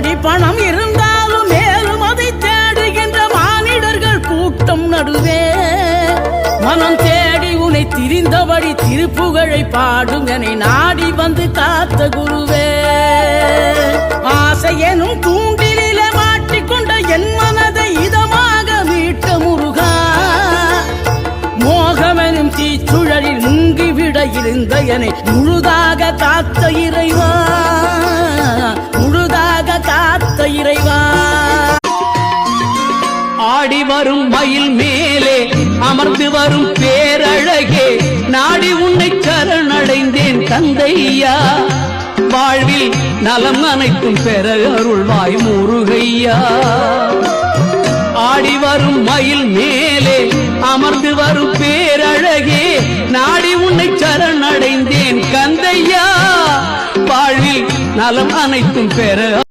கோடி பணம் இருந்தாலும் மேலும் அதை தேடுகின்ற மானிடர்கள் கூட்டம் நடுவே மனம் தேடி உன்னை திரிந்தபடி திருப்புகழை பாடும் என்னை நாடி வந்து காத்த குருவே. ஆசை எனும் தூண்டிலே மாட்டிக்கொண்ட என் மனதை இதமாக மீட்ட முருகா, மோகமெனும் தீச்சுழலில் முங்கிவிட இருந்த என்னை முழுதாக காத்த இறைவா, முழுதாக காத்த இறைவா. ஆடி வரும் மயில் மேலே அமர்ந்து வரும் பேரழகே, நாடி உன்னை சரணடைந்தேன் தந்தையா. வாழ்வில் நலம் அனைத்தும் பெற அருள்வாய் முருகையா. ஆடி வரும் மயில் மேலே அமர்ந்து வரும் பேரழகே, நாடி உன்னை சரணடைந்தேன் கந்தையா. வாழ்வில் நலம் அனைத்தும் பெற